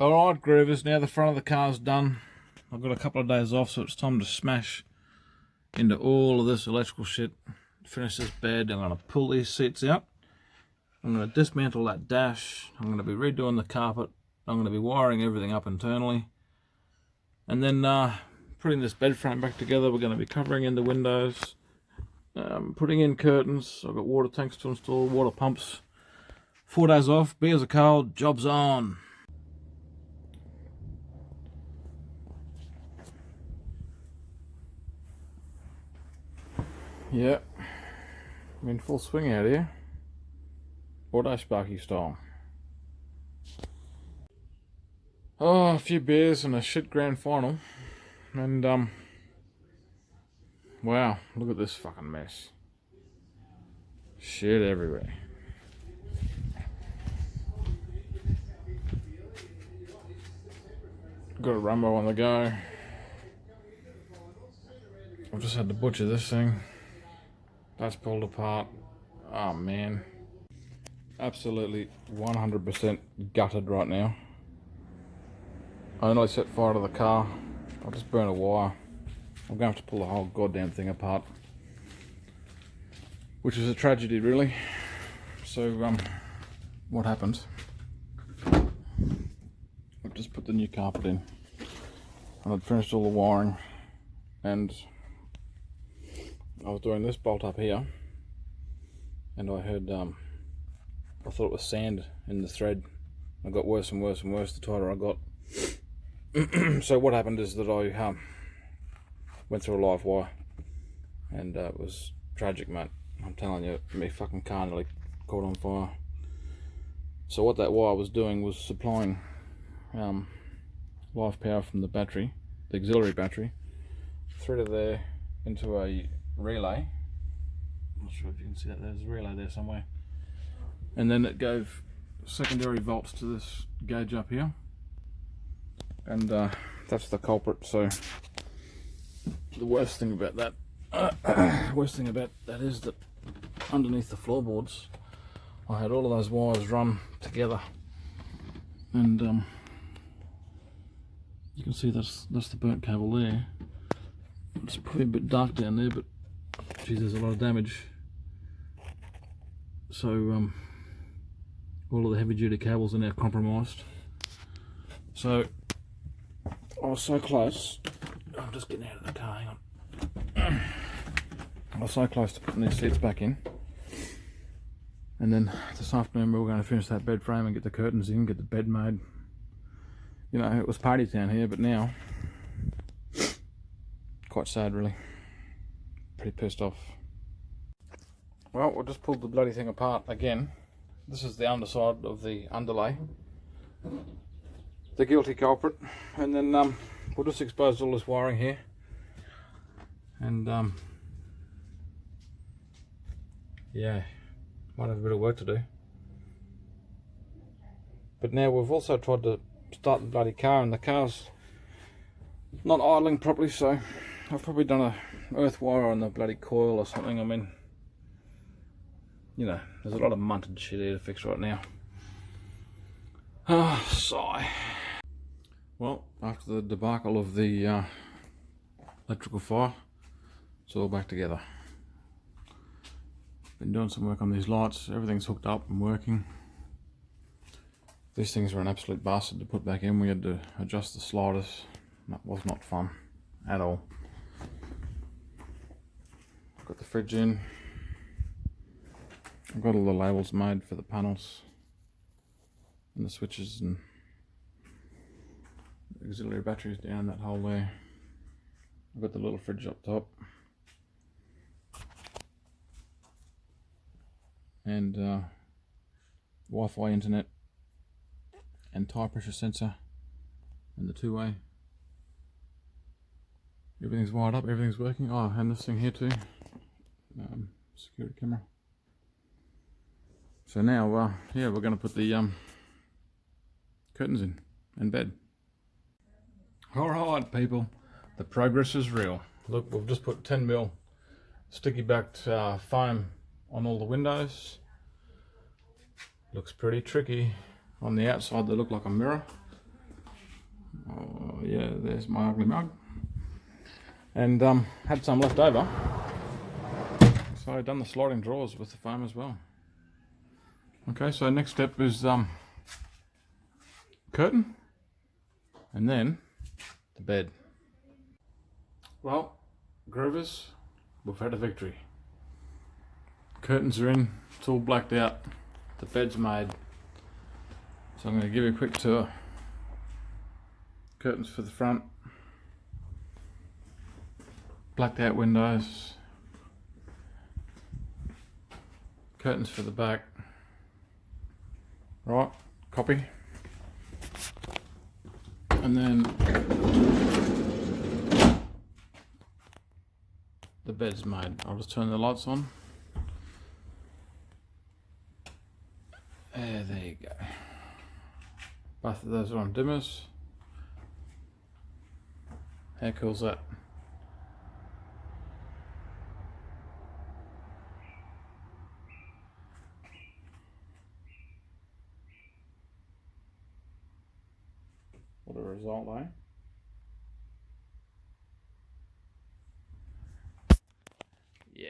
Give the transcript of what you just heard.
Alright, Groovers, now the front of the car's done. I've got a couple of days off, so it's time to smash into all of this electrical shit. Finish this bed. I'm going to pull these seats out. I'm going to dismantle that dash. I'm going to be redoing the carpet. I'm going to be wiring everything up internally. And then putting this bed frame back together. We're going to be covering in the windows, putting in curtains. I've got water tanks to install, water pumps. 4 days off, beers are cold, job's on. Yeah, I'm in full swing out here. Auto Sparky style. Oh, a few beers and a shit grand final. And, wow, look at this fucking mess. Shit everywhere. Got a Rumbo on the go. I've just had to butcher this thing. That's pulled apart. Oh man. Absolutely 100% gutted right now. I only set fire to the car. I'll just burn a wire. I'm going to have to pull the whole goddamn thing apart. Which is a tragedy really. So what happened? I've just put the new carpet in. And I'd finished all the wiring. And I was doing this bolt up here, and I heard, I thought it was sand in the thread. It got worse and worse and worse the tighter I got. So what happened is that I went through a live wire, and it was tragic, mate. I'm telling you, my fucking car nearly caught on fire. So what that wire was doing was supplying live power from the battery, the auxiliary battery, threaded there into a relay. I'm not sure if you can see that, there's a relay there somewhere. And then it gave secondary volts to this gauge up here. And that's the culprit. So the worst thing about that, is that underneath the floorboards, I had all of those wires run together. And you can see that's the burnt cable there. It's probably a bit dark down there, but geez, there's a lot of damage. So all of the heavy duty cables are now compromised. So I was so close. I'm just getting out of the car, hang on. I was so close to putting these seats back in. And then this afternoon we were going to finish that bed frame and get the curtains in, get the bed made. You know, it was party town here, but now quite sad really. Pretty pissed off. Well, we'll just pull the bloody thing apart again. This is the underside of the underlay. The guilty culprit. And then we'll just expose all this wiring here. And yeah, might have a bit of work to do. But now we've also tried to start the bloody car, and the car's not idling properly, so I've probably done a earth wire on the bloody coil or something. I mean, you know, there's a lot of munted shit here to fix right now. Ah, sigh. Well, after the debacle of the electrical fire, it's all back together. Been doing some work on these lights. Everything's hooked up and working. These things were an absolute bastard to put back in. We had to adjust the sliders. That was not fun at all. Got the fridge in. I've got all the labels made for the panels and the switches and the auxiliary batteries down that hole there. I've got the little fridge up top. And Wi-Fi internet and tire pressure sensor and the two-way. Everything's wired up, everything's working. Oh, and this thing here too, security camera. So now, yeah, we're going to put the curtains in and bed. Alright people, the progress is real. Look, we've just put 10mm sticky backed foam on all the windows. Looks pretty tricky. On the outside they look like a mirror. Oh yeah, there's my ugly mug. And had some left over, so I've done the sliding drawers with the foam as well. Okay, so next step is curtain, and then the bed. Well, groovers, we've had a victory. Curtains are in, it's all blacked out, the bed's made. So I'm going to give you a quick tour. Curtains for the front, blacked out windows, curtains for the back. Right, copy. And then the bed's made. I'll just turn the lights on. There you go. Both of those are on dimmers. How cool's that? What a result, eh? Yeah.